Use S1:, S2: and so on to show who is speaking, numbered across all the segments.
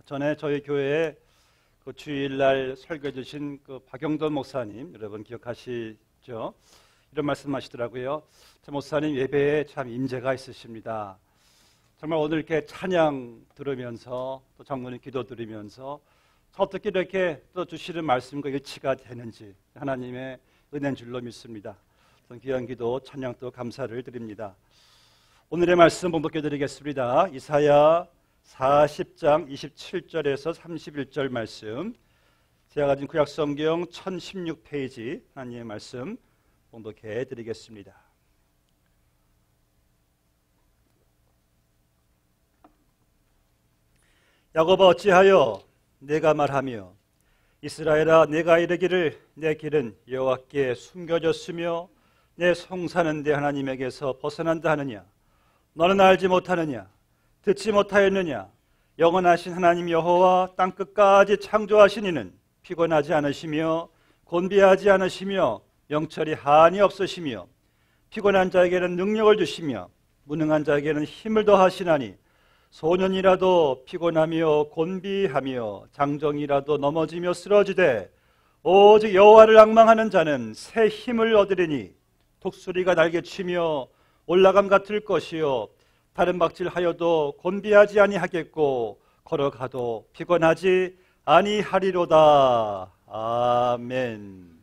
S1: 전에 저희 교회에 그 주일날 설교 주신 그 박영돈 목사님 여러분 기억하시죠? 이런 말씀하시더라고요. 참 목사님 예배에 참 임재가 있으십니다. 정말 오늘 이렇게 찬양 들으면서 또 장로님 기도 들으면서 어떻게 이렇게 또 주시는 말씀과 일치가 되는지 하나님의 은혜인 줄로 믿습니다. 귀한 기도 찬양 또 감사를 드립니다. 오늘의 말씀 봉독해 드리겠습니다. 이사야 40장 27절에서 31절 말씀, 제가 가진 구약성경 1016페이지 하나님의 말씀 봉독해 드리겠습니다. 야곱아 어찌하여 내가 말하며 이스라엘아 내가 이르기를 내 길은 여호와께 숨겨졌으며 내 성사는 내 하나님에게서 벗어난다 하느냐? 너는 알지 못하느냐? 듣지 못하였느냐? 영원하신 하나님 여호와 땅끝까지 창조하신 이는 피곤하지 않으시며 곤비하지 않으시며 영철이 한이 없으시며 피곤한 자에게는 능력을 주시며 무능한 자에게는 힘을 더하시나니 소년이라도 피곤하며 곤비하며 장정이라도 넘어지며 쓰러지되 오직 여호와를 앙망하는 자는 새 힘을 얻으리니 독수리가 날개치며 올라감 같을 것이요 다른 박질하여도 곤비하지 아니하겠고 걸어가도 피곤하지 아니하리로다. 아멘.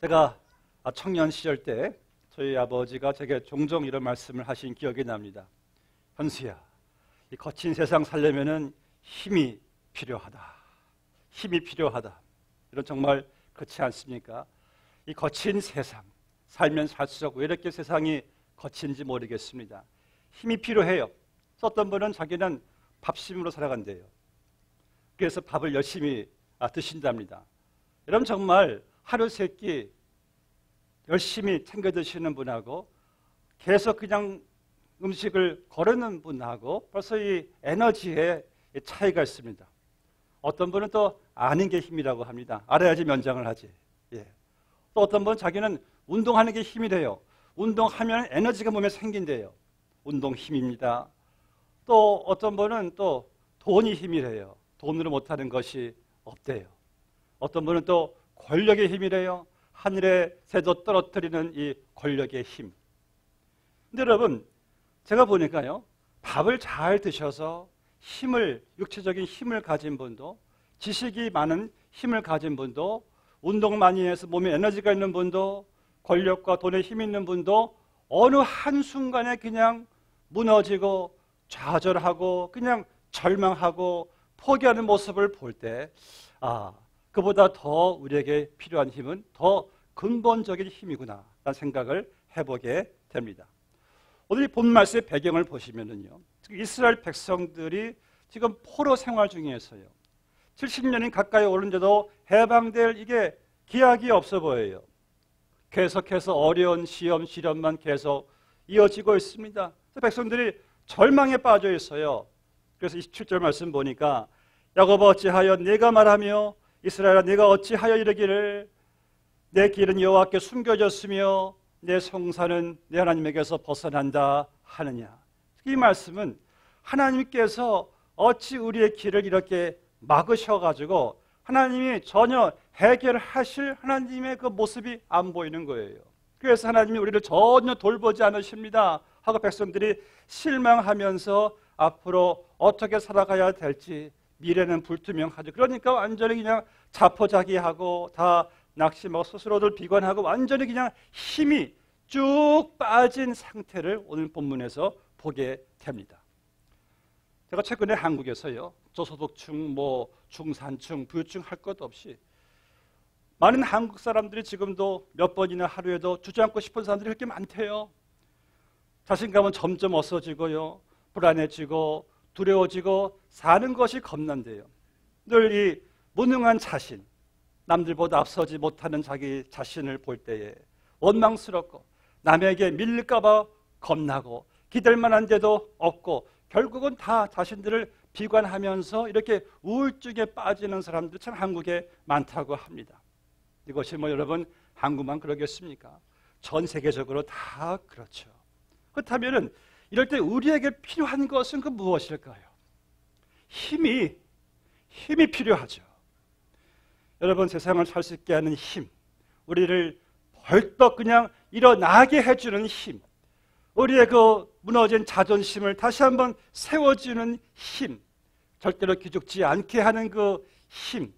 S1: 제가 청년 시절 때 저희 아버지가 제게 종종 이런 말씀을 하신 기억이 납니다. 현수야, 이 거친 세상 살려면은 힘이 필요하다. 힘이 필요하다. 이런 정말 그렇지 않습니까? 이 거친 세상 살면 살수록 왜 이렇게 세상이 거친지 모르겠습니다. 힘이 필요해요. 어떤 분은 자기는 밥심으로 살아간대요. 그래서 밥을 열심히 드신답니다. 여러분 정말 하루 세 끼 열심히 챙겨 드시는 분하고 계속 그냥 음식을 거르는 분하고 벌써 이 에너지에 차이가 있습니다. 어떤 분은 또 아는 게 힘이라고 합니다. 알아야지 면장을 하지. 예. 또 어떤 분은 자기는 운동하는 게 힘이래요. 운동하면 에너지가 몸에 생긴대요. 운동 힘입니다. 또 어떤 분은 또 돈이 힘이래요. 돈으로 못하는 것이 없대요. 어떤 분은 또 권력의 힘이래요. 하늘의 새도 떨어뜨리는 이 권력의 힘. 근데 여러분 제가 보니까요, 밥을 잘 드셔서 힘을, 육체적인 힘을 가진 분도, 지식이 많은 힘을 가진 분도, 운동 많이 해서 몸에 에너지가 있는 분도, 권력과 돈에 힘이 있는 분도 어느 한순간에 그냥 무너지고 좌절하고 그냥 절망하고 포기하는 모습을 볼 때, 그보다 더 우리에게 필요한 힘은 더 근본적인 힘이구나 라는 생각을 해보게 됩니다. 오늘 이 본 말씀의 배경을 보시면은요, 이스라엘 백성들이 지금 포로 생활 중에서요, 70년이 가까이 오는데도 해방될 이게 기약이 없어 보여요. 계속해서 어려운 시험, 시련만 계속 이어지고 있습니다. 백성들이 절망에 빠져 있어요. 그래서 27절 말씀 보니까 야곱아 어찌하여 내가 말하며 이스라엘아 내가 어찌하여 이르기를 내 길은 여호와께 숨겨졌으며 내 성사는 내 하나님에게서 벗어난다 하느냐. 이 말씀은 하나님께서 어찌 우리의 길을 이렇게 막으셔가지고 하나님이 전혀 해결하실 하나님의 그 모습이 안 보이는 거예요. 그래서 하나님이 우리를 전혀 돌보지 않으십니다 하고 백성들이 실망하면서 앞으로 어떻게 살아가야 될지 미래는 불투명하죠. 그러니까 완전히 그냥 자포자기하고 다 낙심하고 스스로들 비관하고 완전히 그냥 힘이 쭉 빠진 상태를 오늘 본문에서 보게 됩니다. 제가 최근에 한국에서요, 저소득층, 중산층, 부유층 할 것 없이 많은 한국 사람들이 지금도 몇 번이나 하루에도 주저앉고 싶은 사람들이 그렇게 많대요. 자신감은 점점 없어지고요, 불안해지고 두려워지고 사는 것이 겁난대요. 늘 이 무능한 자신, 남들보다 앞서지 못하는 자기 자신을 볼 때에 원망스럽고 남에게 밀릴까 봐 겁나고 기댈 만한 데도 없고 결국은 다 자신들을 비관하면서 이렇게 우울증에 빠지는 사람들이 참 한국에 많다고 합니다. 이것이 여러분 한국만 그러겠습니까? 전 세계적으로 다 그렇죠. 그렇다면 이럴 때 우리에게 필요한 것은 그 무엇일까요? 힘이 필요하죠. 여러분 세상을 살 수 있게 하는 힘, 우리를 벌떡 그냥 일어나게 해주는 힘, 우리의 그 무너진 자존심을 다시 한번 세워주는 힘, 절대로 기죽지 않게 하는 그 힘,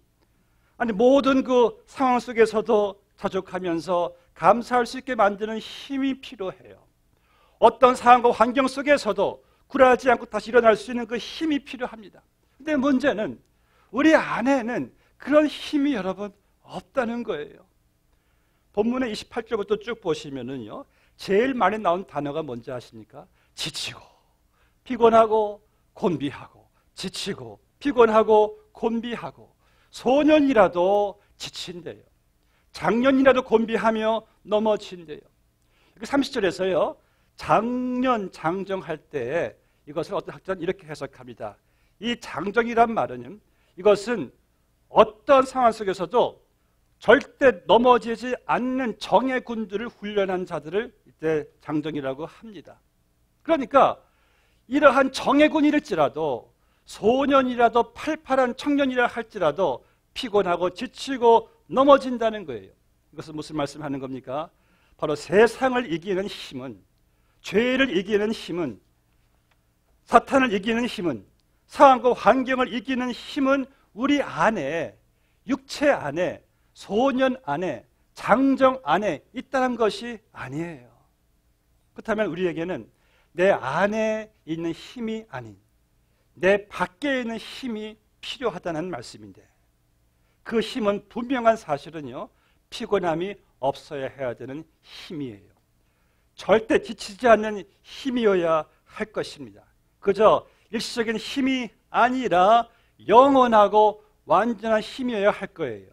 S1: 아니 모든 그 상황 속에서도 자족하면서 감사할 수 있게 만드는 힘이 필요해요. 어떤 상황과 환경 속에서도 굴하지 않고 다시 일어날 수 있는 그 힘이 필요합니다. 근데 문제는 우리 안에는 그런 힘이 여러분 없다는 거예요. 본문의 28절부터 쭉 보시면은요, 제일 많이 나온 단어가 뭔지 아십니까? 지치고 피곤하고 곤비하고, 지치고 피곤하고 곤비하고. 소년이라도 지친대요. 장년이라도 곤비하며 넘어진대요. 30절에서요, 장년 장정할 때 이것을 어떤 학자는 이렇게 해석합니다. 이 장정이란 말은 이것은 어떤 상황 속에서도 절대 넘어지지 않는 정예 군들을 훈련한 자들을 이때 장정이라고 합니다. 그러니까 이러한 정예군이랄지라도 소년이라도 팔팔한 청년이라 할지라도 피곤하고 지치고 넘어진다는 거예요. 이것은 무슨 말씀하는 겁니까? 바로 세상을 이기는 힘은, 죄를 이기는 힘은, 사탄을 이기는 힘은, 상황과 환경을 이기는 힘은 우리 안에, 육체 안에, 소년 안에, 장정 안에 있다는 것이 아니에요. 그렇다면 우리에게는 내 안에 있는 힘이 아닌 내 밖에 있는 힘이 필요하다는 말씀인데, 그 힘은 분명한 사실은요, 피곤함이 없어야 해야 되는 힘이에요. 절대 지치지 않는 힘이어야 할 것입니다. 그저 일시적인 힘이 아니라 영원하고 완전한 힘이어야 할 거예요.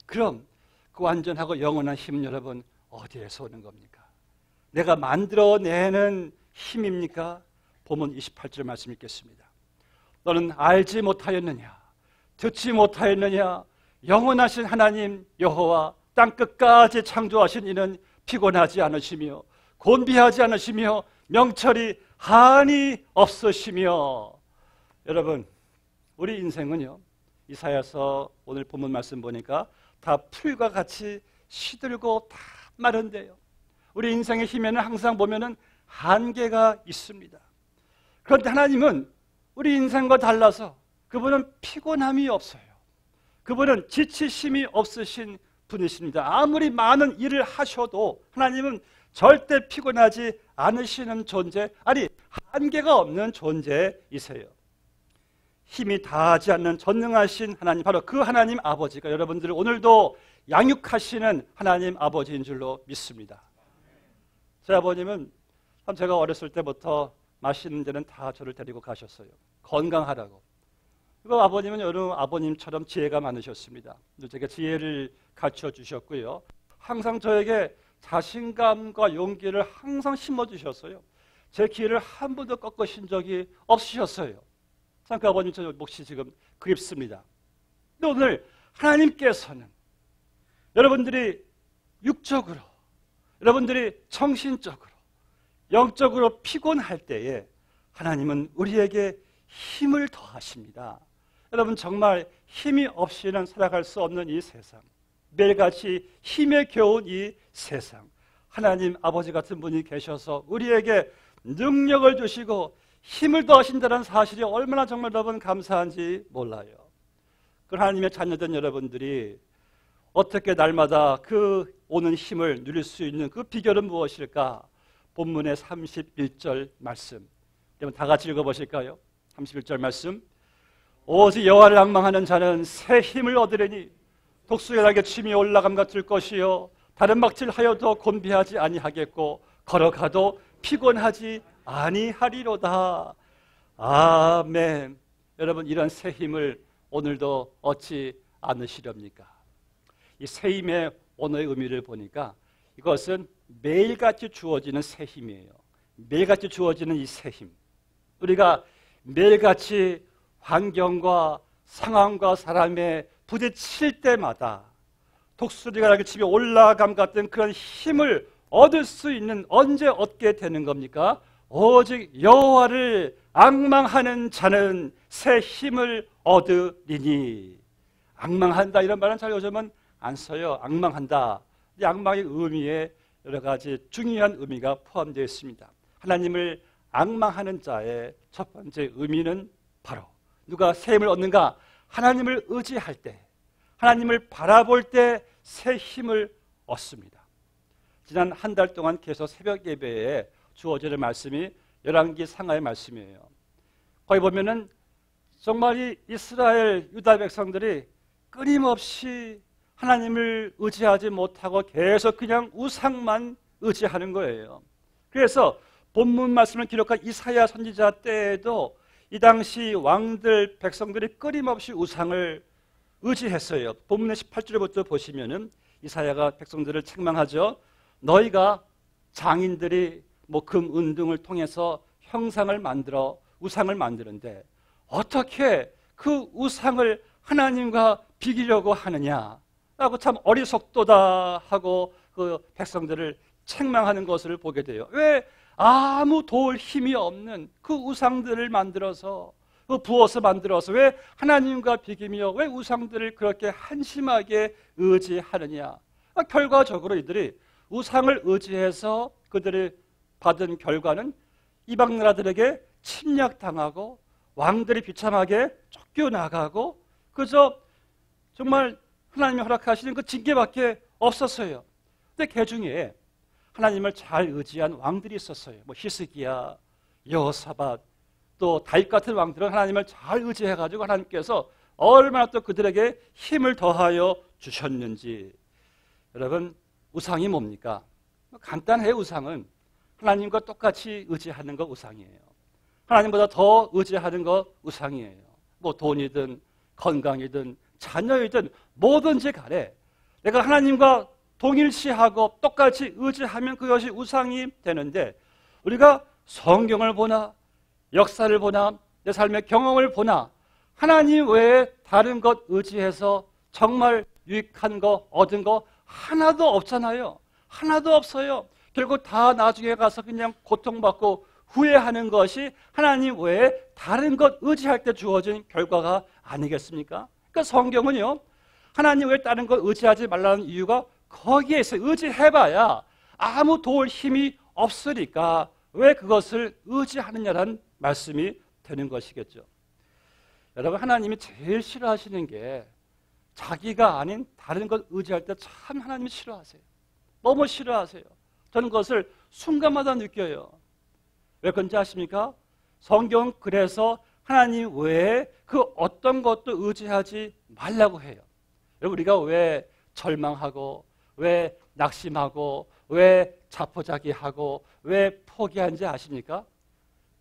S1: 그럼 그 완전하고 영원한 힘은 여러분 어디에서 오는 겁니까? 내가 만들어내는 힘입니까? 본문 28절 말씀 읽겠습니다. 너는 알지 못하였느냐? 듣지 못하였느냐? 영원하신 하나님 여호와 땅끝까지 창조하신 이는 피곤하지 않으시며 곤비하지 않으시며 명철이 한이 없으시며. 여러분, 우리 인생은요, 이사야서 오늘 본문 말씀 보니까 다 풀과 같이 시들고 다 마른데요, 우리 인생의 힘에는 항상 보면은 한계가 있습니다. 그런데 하나님은 우리 인생과 달라서 그분은 피곤함이 없어요. 그분은 지치심이 없으신 분이십니다. 아무리 많은 일을 하셔도 하나님은 절대 피곤하지 않으시는 존재, 아니 한계가 없는 존재이세요. 힘이 다하지 않는 전능하신 하나님, 바로 그 하나님 아버지가 여러분들을 오늘도 양육하시는 하나님 아버지인 줄로 믿습니다. 제 아버님은 참 제가 어렸을 때부터 맛있는 데는 다 저를 데리고 가셨어요. 건강하라고. 그리고 아버님은 여러 아버님처럼 지혜가 많으셨습니다. 제게 지혜를 가르쳐 주셨고요, 항상 저에게 자신감과 용기를 항상 심어주셨어요. 제 길을 한 번도 꺾으신 적이 없으셨어요. 참 그 아버님 저 몫이 지금 그립습니다. 근데 오늘 하나님께서는 여러분들이 육적으로, 여러분들이 정신적으로, 영적으로 피곤할 때에 하나님은 우리에게 힘을 더하십니다. 여러분, 정말 힘이 없이는 살아갈 수 없는 이 세상, 매일같이 힘에 겨운 이 세상, 하나님 아버지 같은 분이 계셔서 우리에게 능력을 주시고 힘을 더하신다는 사실이 얼마나 정말 여러분 감사한지 몰라요. 그 하나님의 자녀된 여러분들이 어떻게 날마다 그 오는 힘을 누릴 수 있는 그 비결은 무엇일까? 본문의 31절 말씀, 여러분 다 같이 읽어보실까요? 31절 말씀. 오직 여호와를 앙망하는 자는 새 힘을 얻으리니 독수리 날개 침이 올라감 같을 것이요 다른 막질하여도 곤비하지 아니하겠고 걸어가도 피곤하지 아니하리로다. 아멘. 여러분, 이런 새 힘을 오늘도 얻지 않으시렵니까? 이 새 힘의 언어의 의미를 보니까 이것은 매일같이 주어지는 새 힘이에요. 매일같이 주어지는 이 새 힘, 우리가 매일같이 환경과 상황과 사람에 부딪힐 때마다 독수리가 날개 침이 올라감 같은 그런 힘을 얻을 수 있는, 언제 얻게 되는 겁니까? 오직 여호와를 앙망하는 자는 새 힘을 얻으리니. 앙망한다 이런 말은 잘 요즘은 안 써요. 앙망한다 악망의 의미에 여러 가지 중요한 의미가 포함되어 있습니다. 하나님을 앙망하는 자의 첫 번째 의미는 바로 누가 새 힘을 얻는가? 하나님을 의지할 때, 하나님을 바라볼 때 새 힘을 얻습니다. 지난 한 달 동안 계속 새벽 예배에 주어지는 말씀이 열왕기 상하의 말씀이에요. 거기 보면은 정말 이 이스라엘 유다 백성들이 끊임없이 하나님을 의지하지 못하고 계속 그냥 우상만 의지하는 거예요. 그래서 본문 말씀을 기록한 이사야 선지자 때에도 이 당시 왕들 백성들이 끊임없이 우상을 의지했어요. 본문의 18절부터 보시면은 이사야가 백성들을 책망하죠. 너희가 장인들이 금, 은 등을 통해서 형상을 만들어 우상을 만드는데 어떻게 그 우상을 하나님과 비기려고 하느냐라고 참 어리석도다 하고 그 백성들을 책망하는 것을 보게 돼요. 왜 아무 도울 힘이 없는 그 우상들을 만들어서 부어서 만들어서 왜 하나님과 비기며 왜 우상들을 그렇게 한심하게 의지하느냐? 결과적으로 이들이 우상을 의지해서 그들이 받은 결과는 이방 나라들에게 침략당하고 왕들이 비참하게 쫓겨나가고 그저 정말 하나님이 허락하시는 그 징계밖에 없었어요. 근데 그 중에 하나님을 잘 의지한 왕들이 있었어요. 히스기야, 여호사밧, 또 다윗 같은 왕들은 하나님을 잘 의지해가지고 하나님께서 얼마나 또 그들에게 힘을 더하여 주셨는지. 여러분, 우상이 뭡니까? 간단해요. 우상은 하나님과 똑같이 의지하는 거 우상이에요. 하나님보다 더 의지하는 거 우상이에요. 돈이든 건강이든 자녀이든 뭐든지 간에 내가 하나님과 동일시하고 똑같이 의지하면 그것이 우상이 되는데, 우리가 성경을 보나 역사를 보나 내 삶의 경험을 보나 하나님 외에 다른 것 의지해서 정말 유익한 거 얻은 거 하나도 없잖아요. 하나도 없어요. 결국 다 나중에 가서 그냥 고통받고 후회하는 것이 하나님 외에 다른 것 의지할 때 주어진 결과가 아니겠습니까? 그러니까 성경은요, 하나님 외에 다른 것 의지하지 말라는 이유가 거기에 있어요. 의지해봐야 아무 도울 힘이 없으니까 왜 그것을 의지하느냐라는 말씀이 되는 것이겠죠. 여러분, 하나님이 제일 싫어하시는 게 자기가 아닌 다른 것 의지할 때 참 하나님이 싫어하세요. 너무 싫어하세요. 저는 그것을 순간마다 느껴요. 왜 그런지 아십니까? 성경은 그래서 하나님 외에 그 어떤 것도 의지하지 말라고 해요. 여러분, 우리가 왜 절망하고 왜 낙심하고 왜 자포자기하고 왜 포기한지 아십니까?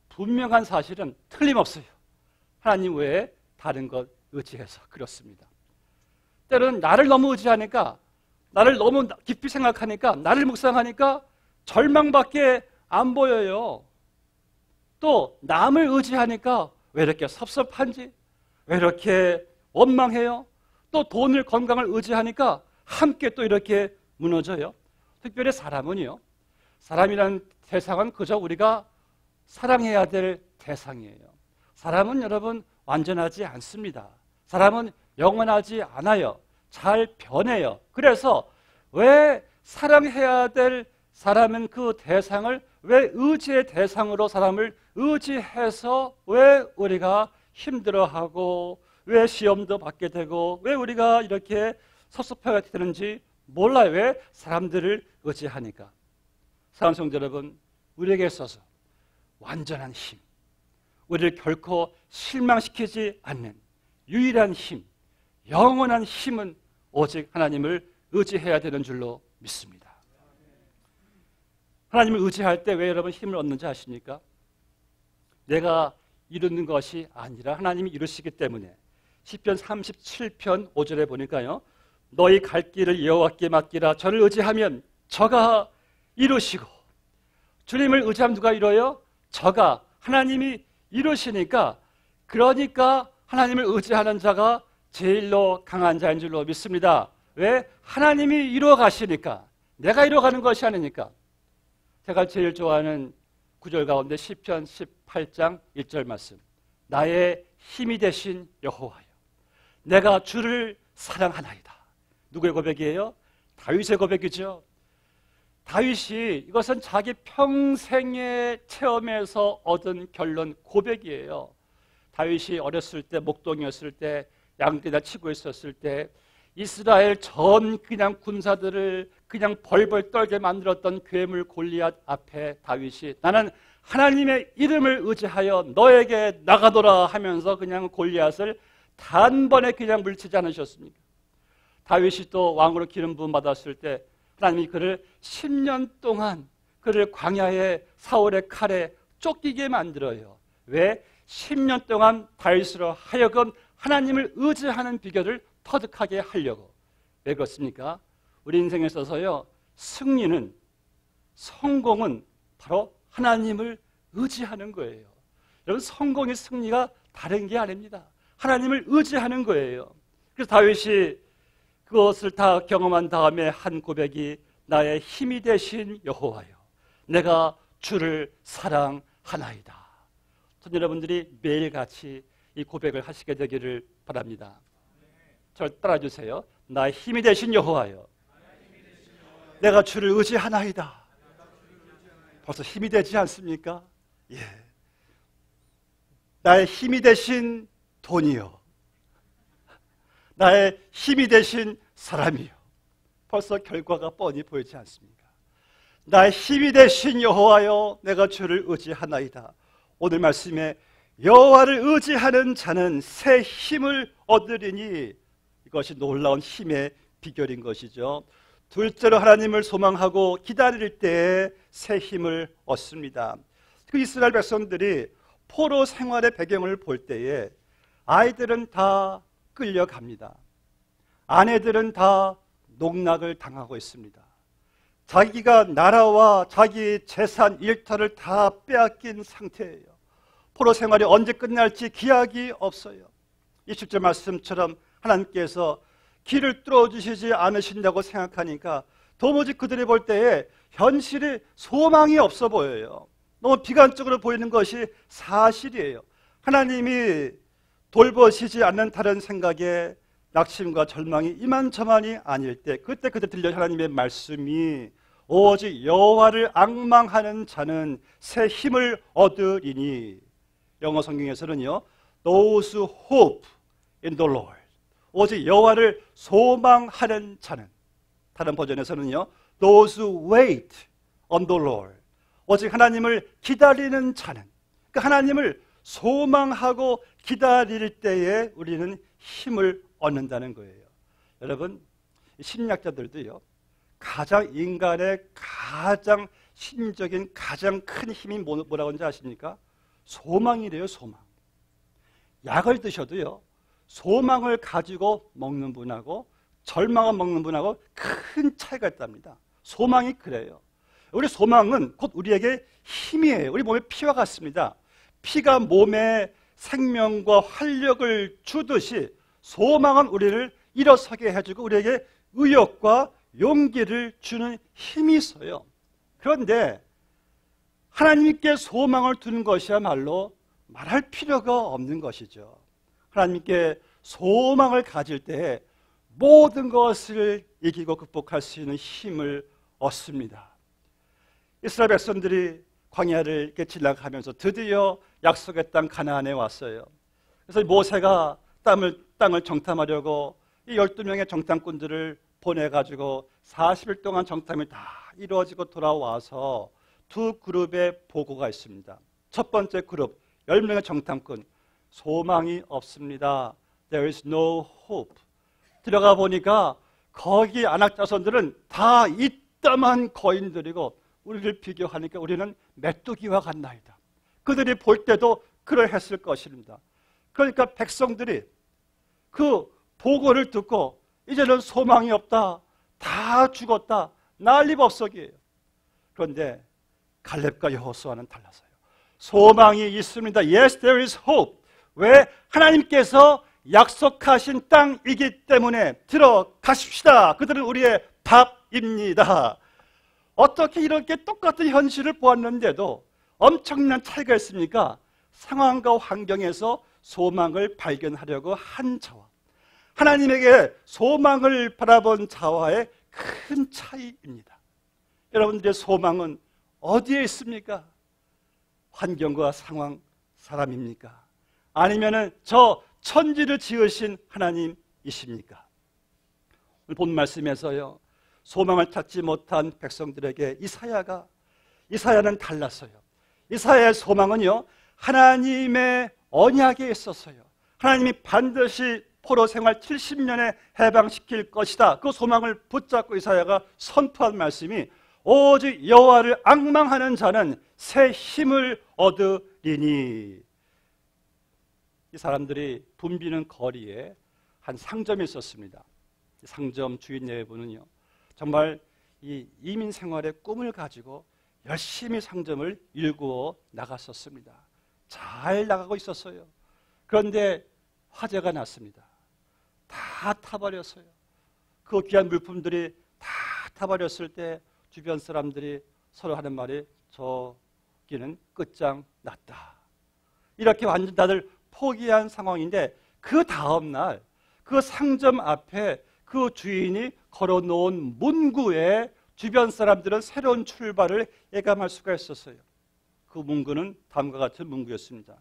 S1: 분명한 사실은 틀림없어요. 하나님 외에 다른 것 의지해서 그렇습니다. 때로는 나를 너무 의지하니까, 나를 너무 깊이 생각하니까, 나를 묵상하니까 절망밖에 안 보여요. 또 남을 의지하니까 왜 이렇게 섭섭한지, 왜 이렇게 원망해요? 또 돈을, 건강을 의지하니까 함께 또 이렇게 무너져요. 특별히 사람은요, 사람이라는 대상은 그저 우리가 사랑해야 될 대상이에요. 사람은 여러분 완전하지 않습니다. 사람은 영원하지 않아요. 잘 변해요. 그래서 왜 사랑해야 될 사람은 그 대상을 왜 의지의 대상으로 사람을 의지해서 왜 우리가 힘들어하고 왜 시험도 받게 되고 왜 우리가 이렇게 섭섭하게 되는지 몰라요. 왜? 사람들을 의지하니까. 사랑하는 성도 여러분, 우리에게 있어서 완전한 힘, 우리를 결코 실망시키지 않는 유일한 힘, 영원한 힘은 오직 하나님을 의지해야 되는 줄로 믿습니다. 하나님을 의지할 때 왜 여러분 힘을 얻는지 아십니까? 내가 이루는 것이 아니라 하나님이 이루시기 때문에. 시편 37편 5절에 보니까요, 너희 갈 길을 여호와께 맡기라. 저를 의지하면 저가 이루시고. 주님을 의지하면 누가 이뤄요? 저가, 하나님이 이루시니까, 그러니까 하나님을 의지하는 자가 제일로 강한 자인 줄로 믿습니다. 왜? 하나님이 이루어 가시니까. 내가 이루어가는 것이 아니니까. 제가 제일 좋아하는 구절 가운데 시편 18장 1절 말씀. 나의 힘이 되신 여호와여, 내가 주를 사랑하나이다. 누구의 고백이에요? 다윗의 고백이죠. 다윗이 이것은 자기 평생의 체험에서 얻은 결론 고백이에요. 다윗이 어렸을 때, 목동이었을 때, 양떼나 치고 있었을 때 이스라엘 전 그냥 군사들을 그냥 벌벌 떨게 만들었던 괴물 골리앗 앞에 다윗이 나는 하나님의 이름을 의지하여 너에게 나가도라 하면서 그냥 골리앗을 단번에 그냥 물리치지 않으셨습니까? 다윗이 또 왕으로 기름 부음 받았을 때 하나님이 그를 10년 동안 그를 광야의 사울의 칼에 쫓기게 만들어요. 왜? 10년 동안 다윗으로 하여금 하나님을 의지하는 비결을 터득하게 하려고. 왜 그렇습니까? 우리 인생에 있어서요, 승리는, 성공은 바로 하나님을 의지하는 거예요. 여러분, 성공의 승리가 다른 게 아닙니다. 하나님을 의지하는 거예요. 그래서 다윗이 그것을 다 경험한 다음에 한 고백이 나의 힘이 되신 여호와여, 내가 주를 사랑하나이다. 전 여러분들이 매일같이 이 고백을 하시게 되기를 바랍니다. 저를 따라주세요. 나의 힘이 되신 여호와여, 내가 주를 의지하나이다. 벌써 힘이 되지 않습니까? 예. 나의 힘이 되신 돈이요, 나의 힘이 되신 사람이요. 벌써 결과가 뻔히 보이지 않습니까? 나의 힘이 되신 여호와여, 내가 주를 의지하나이다. 오늘 말씀에 여호와를 의지하는 자는 새 힘을 얻으리니, 이것이 놀라운 힘의 비결인 것이죠. 둘째로 하나님을 소망하고 기다릴 때에 새 힘을 얻습니다. 그 이스라엘 백성들이 포로 생활의 배경을 볼 때에 아이들은 다 끌려갑니다. 아내들은 다 농락을 당하고 있습니다. 자기가 나라와 자기 재산 일터를 다 빼앗긴 상태예요. 포로 생활이 언제 끝날지 기약이 없어요. 20절 말씀처럼 하나님께서 길을 뚫어주시지 않으신다고 생각하니까 도무지 그들이 볼 때에 현실이 소망이 없어 보여요. 너무 비관적으로 보이는 것이 사실이에요. 하나님이 돌보시지 않는 다른 생각에 낙심과 절망이 이만저만이 아닐 때, 그때 들려 하나님의 말씀이 오직 여호와를 앙망하는 자는 새 힘을 얻으리니, 영어 성경에서는요, those who hope in the Lord, 오직 여호와를 소망하는 자는, 다른 버전에서는요, those who wait on the Lord, 오직 하나님을 기다리는 자는, 그러니까 하나님을 소망하고 기다릴 때에 우리는 힘을 얻는다는 거예요. 여러분, 심리학자들도요, 인간의 가장 심적인 가장 큰 힘이 뭐라고 하는지 아십니까? 소망이래요. 소망. 약을 드셔도요, 소망을 가지고 먹는 분하고 절망을 먹는 분하고 큰 차이가 있답니다. 소망이 그래요. 우리 소망은 곧 우리에게 힘이에요. 우리 몸에 피와 같습니다. 피가 몸에 생명과 활력을 주듯이 소망은 우리를 일어서게 해주고 우리에게 의욕과 용기를 주는 힘이 있어요. 그런데 하나님께 소망을 두는 것이야말로 말할 필요가 없는 것이죠. 하나님께 소망을 가질 때 모든 것을 이기고 극복할 수 있는 힘을 얻습니다. 이스라엘 백성들이 광야를 이렇게 지나가면서 드디어 약속의 땅 가나안에 왔어요. 그래서 모세가 땅을 정탐하려고 이 12명의 정탐꾼들을 보내가지고 40일 동안 정탐이 다 이루어지고 돌아와서 두 그룹의 보고가 있습니다. 첫 번째 그룹 10명의 정탐꾼, 소망이 없습니다. There is no hope. 들어가 보니까 거기 아낙 자손들은 다 이따만 거인들이고 우리를 비교하니까 우리는 메뚜기와 같나이다. 그들이 볼 때도 그러했을 것입니다. 그러니까 백성들이 그 보고를 듣고 이제는 소망이 없다, 다 죽었다, 난리법석이에요. 그런데 갈렙과 여호수아는 달라서요. 소망이 있습니다. Yes, there is hope. 왜? 하나님께서 약속하신 땅이기 때문에 들어가십시다. 그들은 우리의 밥입니다. 어떻게 이렇게 똑같은 현실을 보았는데도 엄청난 차이가 있습니까? 상황과 환경에서 소망을 발견하려고 한 자와 하나님에게 소망을 바라본 자와의 큰 차이입니다. 여러분들의 소망은 어디에 있습니까? 환경과 상황, 사람입니까? 아니면은 저 천지를 지으신 하나님이십니까? 오늘 본 말씀에서요, 소망을 찾지 못한 백성들에게 이사야는 달랐어요. 이사야의 소망은요, 하나님의 언약에 있었어요. 하나님이 반드시 포로 생활 70년에 해방시킬 것이다. 그 소망을 붙잡고 이사야가 선포한 말씀이 오직 여호와를 앙망하는 자는 새 힘을 얻으리니. 이 사람들이 붐비는 거리에 한 상점이 있었습니다. 상점 주인 여러분은요, 정말 이 이민 생활의 꿈을 가지고 열심히 상점을 일구어 나갔었습니다. 잘 나가고 있었어요. 그런데 화재가 났습니다. 다 타버렸어요. 그 귀한 물품들이 다 타버렸을 때 주변 사람들이 서로 하는 말이 저기는 끝장났다. 이렇게 완전 다들 포기한 상황인데, 그 다음날 그 상점 앞에 그 주인이 걸어놓은 문구에 주변 사람들은 새로운 출발을 예감할 수가 있었어요. 그 문구는 다음과 같은 문구였습니다.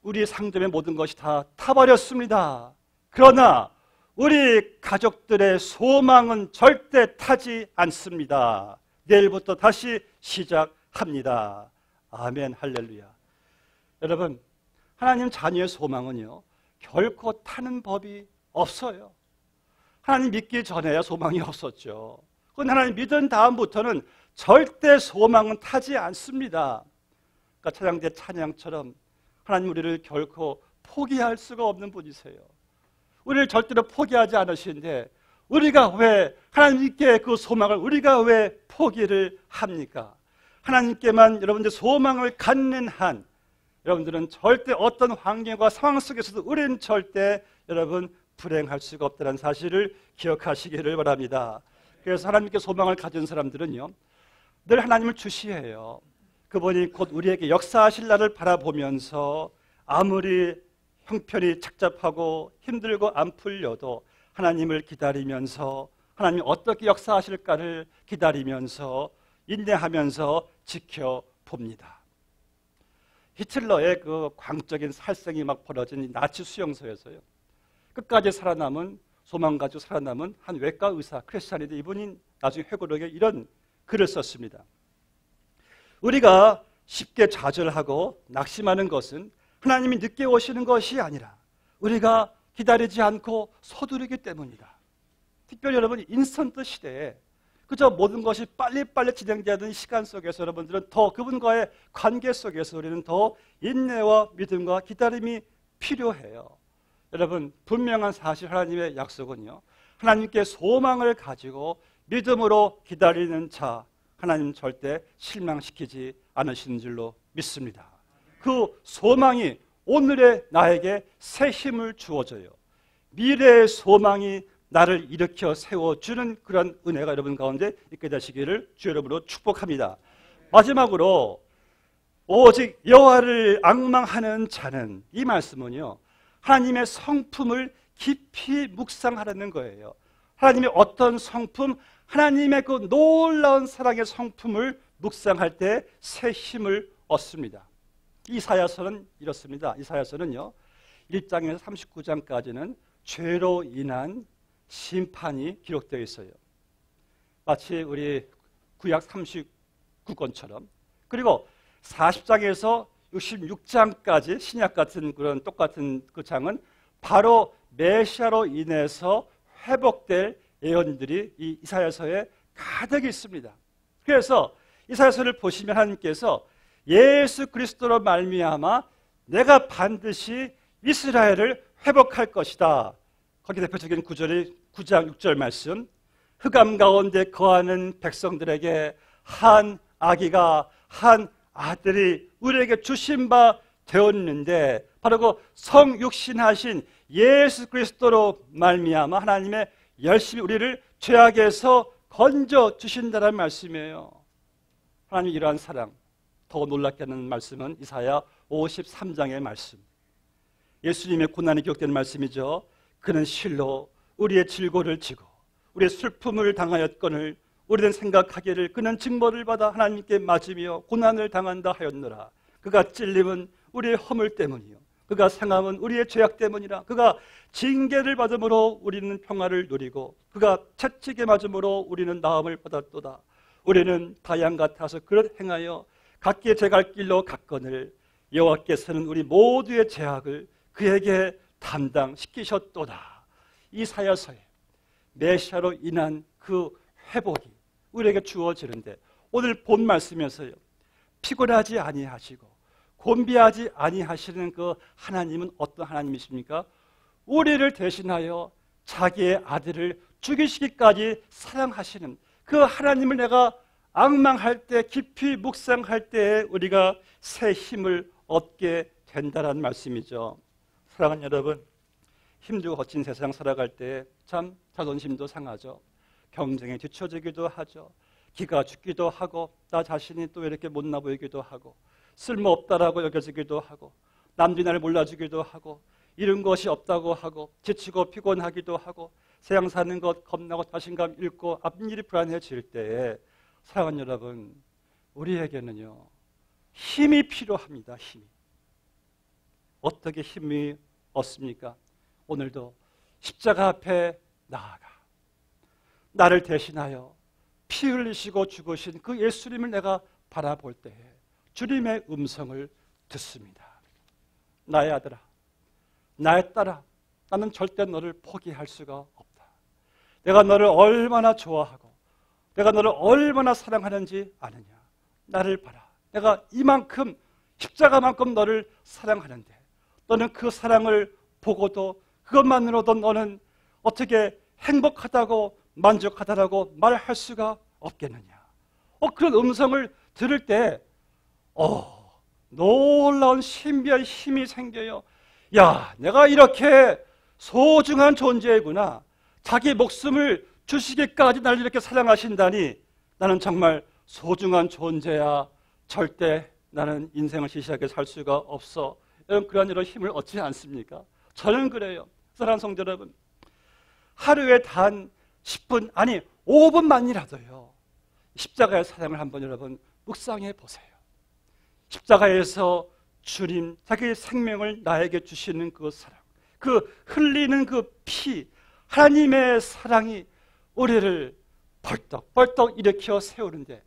S1: 우리 상점의 모든 것이 다 타버렸습니다. 그러나 우리 가족들의 소망은 절대 타지 않습니다. 내일부터 다시 시작합니다. 아멘, 할렐루야. 여러분, 하나님 자녀의 소망은요, 결코 타는 법이 없어요. 하나님 믿기 전에야 소망이 없었죠. 그건 하나님 믿은 다음부터는 절대 소망은 타지 않습니다. 그러니까 찬양대 찬양처럼 하나님 우리를 결코 포기할 수가 없는 분이세요. 우리를 절대로 포기하지 않으시는데 우리가 왜 하나님께 그 소망을 우리가 왜 포기를 합니까? 하나님께만 여러분들 소망을 갖는 한 여러분들은 절대 어떤 환경과 상황 속에서도 우리는 절대 여러분 불행할 수가 없다는 사실을 기억하시기를 바랍니다. 그래서 하나님께 소망을 가진 사람들은요, 늘 하나님을 주시해요. 그분이 곧 우리에게 역사하실 날을 바라보면서 아무리 형편이 착잡하고 힘들고 안 풀려도 하나님을 기다리면서 하나님이 어떻게 역사하실까를 기다리면서 인내하면서 지켜봅니다. 히틀러의 그 광적인 살생이 막 벌어진 나치 수용소에서요, 끝까지 살아남은, 소망 가지고 살아남은 한 외과 의사 크리스찬인데 이분이 나중에 회고록에 이런 글을 썼습니다. 우리가 쉽게 좌절하고 낙심하는 것은 하나님이 늦게 오시는 것이 아니라 우리가 기다리지 않고 서두르기 때문이다. 특별히 여러분, 인스턴트 시대에 그저 모든 것이 빨리빨리 진행되는 시간 속에서 여러분들은 더 그분과의 관계 속에서 우리는 더 인내와 믿음과 기다림이 필요해요. 여러분, 분명한 사실 하나님의 약속은요, 하나님께 소망을 가지고 믿음으로 기다리는 자 하나님 절대 실망시키지 않으시는 줄로 믿습니다. 그 소망이 오늘의 나에게 새 힘을 주어줘요. 미래의 소망이 나를 일으켜 세워주는 그런 은혜가 여러분 가운데 있게 되시기를 주 여러분으로 축복합니다. 마지막으로 오직 여호와를 앙망하는 자는, 이 말씀은요, 하나님의 성품을 깊이 묵상하라는 거예요. 하나님의 어떤 성품, 하나님의 그 놀라운 사랑의 성품을 묵상할 때 새 힘을 얻습니다. 이사야서는 이렇습니다. 이사야서는요, 1장에서 39장까지는 죄로 인한 심판이 기록되어 있어요. 마치 우리 구약 39권처럼. 그리고 40장에서 66장까지 신약 같은 그런 똑같은 그 장은 바로 메시아로 인해서 회복될 예언들이 이 이사야서에 가득 있습니다. 그래서 이사야서를 보시면 하나님께서 예수 그리스도로 말미암아 내가 반드시 이스라엘을 회복할 것이다. 거기 대표적인 구절이 9장 6절 말씀. 흑암 가운데 거하는 백성들에게 한 아기가, 한 아들이 우리에게 주신 바 되었는데, 바로 그 성육신하신 예수 그리스도로 말미암아 하나님의 열심히 우리를 죄악에서 건져 주신다는 말씀이에요. 하나님의 이러한 사랑, 더 놀랍게 하는 말씀은 이사야 53장의 말씀. 예수님의 고난이 기록되는 말씀이죠. 그는 실로 우리의 질고를 지고 우리의 슬픔을 당하였거늘 우리는 생각하기를 그는 징벌을 받아 하나님께 맞으며 고난을 당한다 하였노라. 그가 찔림은 우리의 허물 때문이요 그가 상함은 우리의 죄악 때문이라. 그가 징계를 받음으로 우리는 평화를 누리고 그가 채찍에 맞음으로 우리는 나음을 받았도다. 우리는 다 양 같아서 그릇 행하여 각기 제 갈 길로 갔거늘 여호와께서는 우리 모두의 죄악을 그에게 담당시키셨도다. 이사야서에 메시아로 인한 그 회복이 우리에게 주어지는데 오늘 본 말씀에서요 피곤하지 아니하시고 곤비하지 아니하시는 그 하나님은 어떤 하나님이십니까? 우리를 대신하여 자기의 아들을 죽이시기까지 사랑하시는 그 하나님을 내가 앙망할 때, 깊이 묵상할 때 우리가 새 힘을 얻게 된다는 말씀이죠. 사랑하는 여러분, 힘들고 거친 세상 살아갈 때 참 자존심도 상하죠. 경쟁에 뒤처지기도 하죠. 기가 죽기도 하고 나 자신이 또 이렇게 못나 보이기도 하고 쓸모없다라고 여겨지기도 하고 남들이 나를 몰라주기도 하고 이룬 것이 없다고 하고 지치고 피곤하기도 하고 세상 사는 것 겁나고 자신감 잃고 앞일이 불안해질 때에 사랑하는 여러분, 우리에게는요 힘이 필요합니다. 힘이. 어떻게 힘이 얻습니까? 오늘도 십자가 앞에 나아가 나를 대신하여 피 흘리시고 죽으신 그 예수님을 내가 바라볼 때에 주님의 음성을 듣습니다. 나의 아들아, 나의 딸아, 나는 절대 너를 포기할 수가 없다. 내가 너를 얼마나 좋아하고 내가 너를 얼마나 사랑하는지 아느냐. 나를 봐라. 내가 이만큼 십자가만큼 너를 사랑하는데 너는 그 사랑을 보고도 그것만으로도 너는 어떻게 행복하다고 만족하다라고 말할 수가 없겠느냐. 그런 음성을 들을 때 놀라운 신비한 힘이 생겨요. 야, 내가 이렇게 소중한 존재이구나. 자기 목숨을 주시기까지 나를 이렇게 사랑하신다니 나는 정말 소중한 존재야. 절대 나는 인생을 시시하게 살 수가 없어. 그런 힘을 얻지 않습니까? 저는 그래요. 사랑하는 성도 여러분, 하루에 단 10분 아니 5분만이라도요 십자가의 사랑을 한번 여러분 묵상해 보세요. 십자가에서 주님 자기의 생명을 나에게 주시는 그 사랑, 그 흘리는 그 피, 하나님의 사랑이 우리를 벌떡벌떡 일으켜 세우는데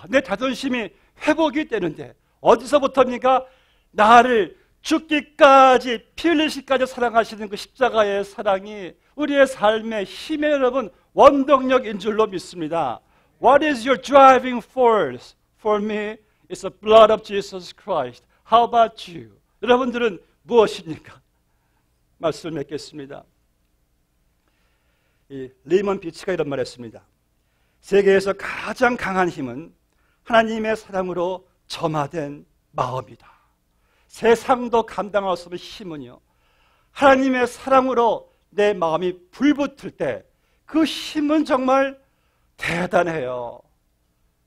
S1: 내 자존심이 회복이 되는데 어디서부터입니까? 나를 죽기까지 피 흘리시기까지 사랑하시는 그 십자가의 사랑이 우리의 삶의 힘의 여러분 원동력인 줄로 믿습니다. What is your driving force? For me, it's the blood of Jesus Christ. How about you? 여러분들은 무엇입니까? 말씀을 맺겠습니다. 리먼 비치가 이런 말을 했습니다. 세계에서 가장 강한 힘은 하나님의 사랑으로 점화된 마음이다. 세상도 감당할 수 없는 힘은요 하나님의 사랑으로 내 마음이 불붙을 때 그 힘은 정말 대단해요.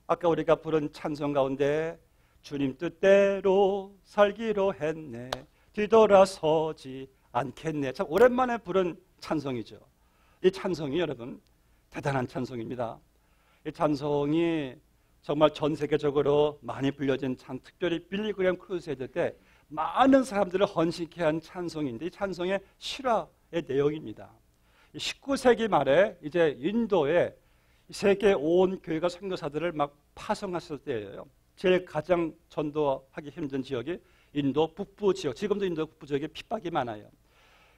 S1: 아까 우리가 부른 찬송 가운데 주님 뜻대로 살기로 했네 뒤돌아서지 않겠네, 참 오랜만에 부른 찬송이죠. 이 찬송이 여러분 대단한 찬송입니다. 이 찬송이 정말 전 세계적으로 많이 불려진 특별히 빌리 그레이엄 크루세이드 때 많은 사람들을 헌신케 한 찬송인데 이 찬송의 실화의 내용입니다. 19세기 말에 이제 인도에 세계 온 교회가 선교사들을 막 파송했을 때예요. 제일 가장 전도하기 힘든 지역이 인도 북부 지역, 지금도 인도 북부 지역에 핍박이 많아요.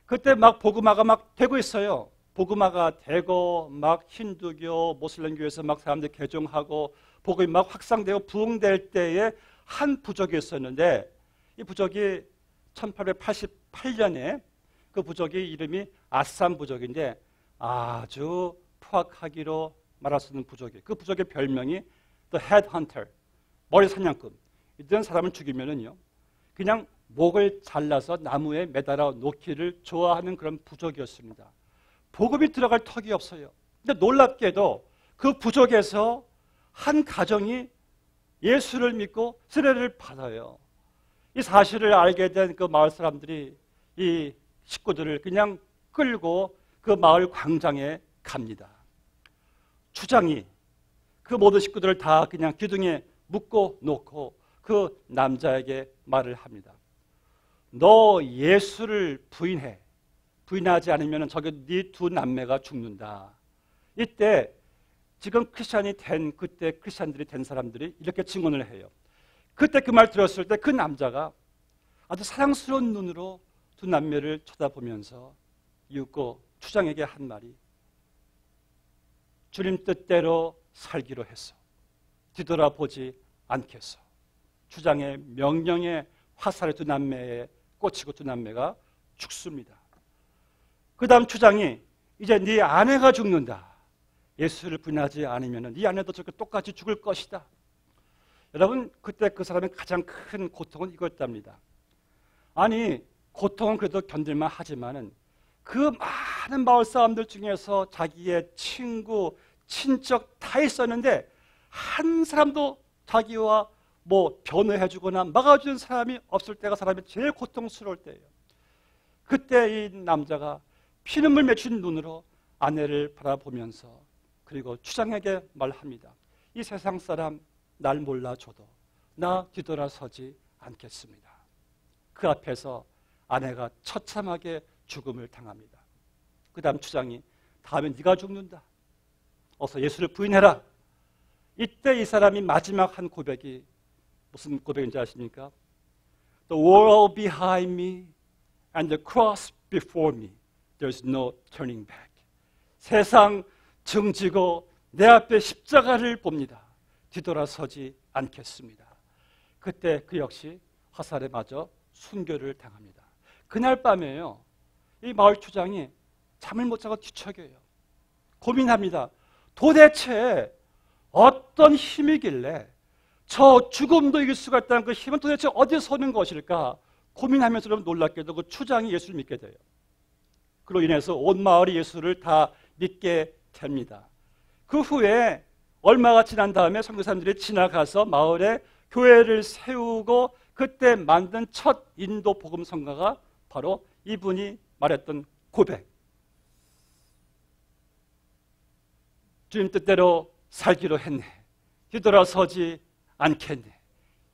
S1: 그때 막 복음화가 막 되고 있어요. 복음화가 되고 막 힌두교, 모슬렘교에서 막 사람들 개종하고 복음이 막 확산되고 부흥될 때에 한 부족이 있었는데 이 부족이 1888년에 그 부족의 이름이 아산 부족인데 아주 포악하기로 말할 수 있는 부족이에요. 그 부족의 별명이 The Headhunter, 머리 사냥꾼. 이런 사람을 죽이면은요 그냥 목을 잘라서 나무에 매달아 놓기를 좋아하는 그런 부족이었습니다. 복음이 들어갈 턱이 없어요. 근데 놀랍게도 그 부족에서 한 가정이 예수를 믿고 세례를 받아요. 이 사실을 알게 된 그 마을 사람들이 이 식구들을 그냥 끌고 그 마을 광장에 갑니다. 주장이 그 모든 식구들을 다 그냥 기둥에 묶어 놓고 그 남자에게 말을 합니다. 너 예수를 부인해. 부인하지 않으면 저기 네 두 남매가 죽는다. 이때 지금 크리스찬이 된 그때 크리스찬들이 된 사람들이 이렇게 증언을 해요. 그때 그 말 들었을 때 그 남자가 아주 사랑스러운 눈으로 두 남매를 쳐다보면서 이윽고 추장에게 한 말이 주님 뜻대로 살기로 했어. 뒤돌아보지 않겠어. 추장의 명령에 화살에 두 남매에 꽂히고 두 남매가 죽습니다. 그 다음 추장이 이제 네 아내가 죽는다. 예수를 부인하지 않으면 네 아내도 저렇게 똑같이 죽을 것이다. 여러분 그때 그 사람의 가장 큰 고통은 이거였답니다. 아니 고통은 그래도 견딜만 하지만은 그 많은 마을 사람들 중에서 자기의 친구, 친척 다 있었는데 한 사람도 자기와 뭐 변호해주거나 막아주는 사람이 없을 때가 사람이 제일 고통스러울 때예요. 그때 이 남자가 피눈물 맺힌 눈으로 아내를 바라보면서 그리고 추장에게 말합니다. 이 세상 사람 날 몰라줘도 나 뒤돌아서지 않겠습니다. 그 앞에서 아내가 처참하게 죽음을 당합니다. 그 다음 추장이 다음에 네가 죽는다. 어서 예수를 부인해라. 이때 이 사람이 마지막 한 고백이 무슨 고백인지 아십니까? The world behind me and the cross before me. There's no turning back. 세상 등지고 내 앞에 십자가를 봅니다. 뒤돌아서지 않겠습니다. 그때 그 역시 화살에 맞아 순교를 당합니다. 그날 밤에요. 이 마을 추장이 잠을 못 자고 뒤척여요. 고민합니다. 도대체 어떤 힘이길래 저 죽음도 이길 수가 있다는 그 힘은 도대체 어디서 오는 것일까? 고민하면서 좀 놀랍게도 그 추장이 예수를 믿게 돼요. 그로 인해서 온 마을이 예수를 다 믿게 됩니다. 그 후에 얼마가 지난 다음에 선교사님들이 지나가서 마을에 교회를 세우고 그때 만든 첫 인도 복음 성가가 바로 이분이 말했던 고백. 주님 뜻대로 살기로 했네. 뒤돌아서지 않겠네.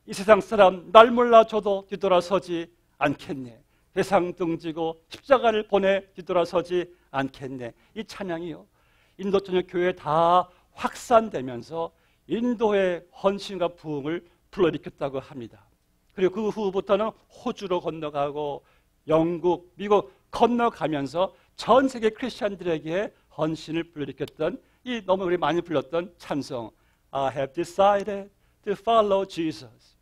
S1: 이 세상 사람 날 몰라줘도 뒤돌아서지 않겠네. 세상 등지고 십자가를 보내 뒤돌아서지 않겠네. 이 찬양이요. 인도 전역 교회에 다 확산되면서 인도의 헌신과 부흥을 불러일으켰다고 합니다. 그리고 그 후부터는 호주로 건너가고 영국, 미국 건너가면서 전 세계 크리스찬들에게 헌신을 불러일으켰던 이 너무 우리 많이 불렀던 찬송 I have decided to follow Jesus.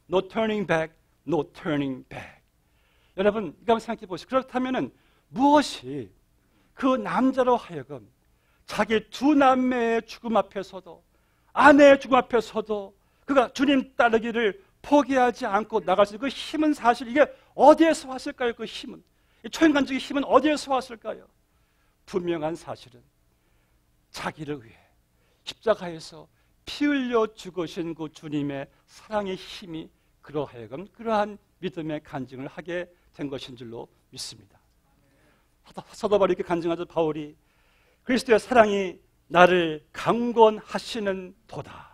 S1: No turning back, no turning back. 여러분 이거 한번 생각해 보시죠. 그렇다면 무엇이 그 남자로 하여금 자기 두 남매의 죽음 앞에서도 아내의 죽음 앞에서도 그가 주님 따르기를 포기하지 않고 나갈 수 있는 그 힘은 사실 이게 어디에서 왔을까요? 그 힘은 초인간적인 힘은 어디에서 왔을까요? 분명한 사실은 자기를 위해 십자가에서 피 흘려 죽으신 그 주님의 사랑의 힘이 그로 하여금 그러한 믿음의 간증을 하게 된 것인 줄로 믿습니다. 사도 바울이 이렇게 간증하죠. 바울이 그리스도의 사랑이 나를 강권하시는 도다.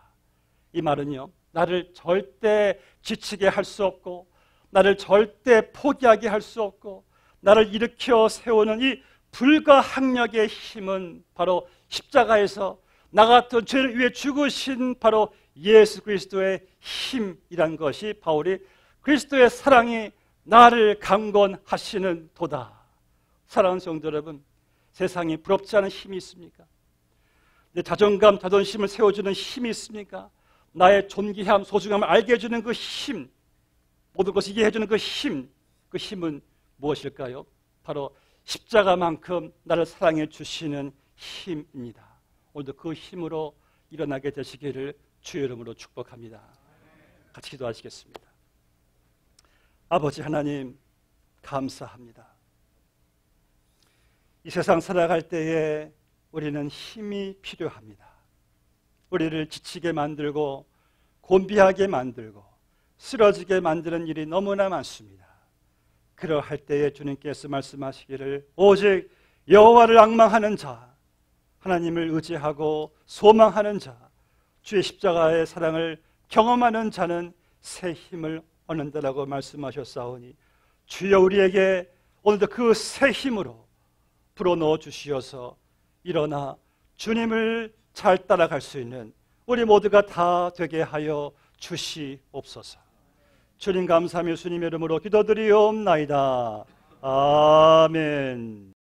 S1: 이 말은요, 나를 절대 지치게 할 수 없고 나를 절대 포기하게 할 수 없고 나를 일으켜 세우는 이 불가항력의 힘은 바로 십자가에서 나 같은 죄를 위해 죽으신 바로 예수 그리스도의 힘이란 것이 바울이 그리스도의 사랑이 나를 강권하시는 도다. 사랑하는 성도 여러분, 세상에 부럽지 않은 힘이 있습니까? 내 자존감, 자존심을 세워주는 힘이 있습니까? 나의 존귀함, 소중함을 알게 해주는 그 힘, 모든 것을 이해해 주는 그 힘, 그 힘은 무엇일까요? 바로 십자가만큼 나를 사랑해 주시는 힘입니다. 오늘도 그 힘으로 일어나게 되시기를 주의 이름으로 축복합니다. 같이 기도하시겠습니다. 아버지 하나님 감사합니다. 이 세상 살아갈 때에 우리는 힘이 필요합니다. 우리를 지치게 만들고 곤비하게 만들고 쓰러지게 만드는 일이 너무나 많습니다. 그러할 때에 주님께서 말씀하시기를 오직 여호와를 앙망하는 자 하나님을 의지하고 소망하는 자, 주의 십자가의 사랑을 경험하는 자는 새 힘을 얻는다라고 말씀하셨사오니 주여 우리에게 오늘도 그 새 힘으로 불어넣어 주시어서 일어나 주님을 잘 따라갈 수 있는 우리 모두가 다 되게 하여 주시옵소서. 주님 감사하며 주님의 이름으로 기도드리옵나이다. 아멘.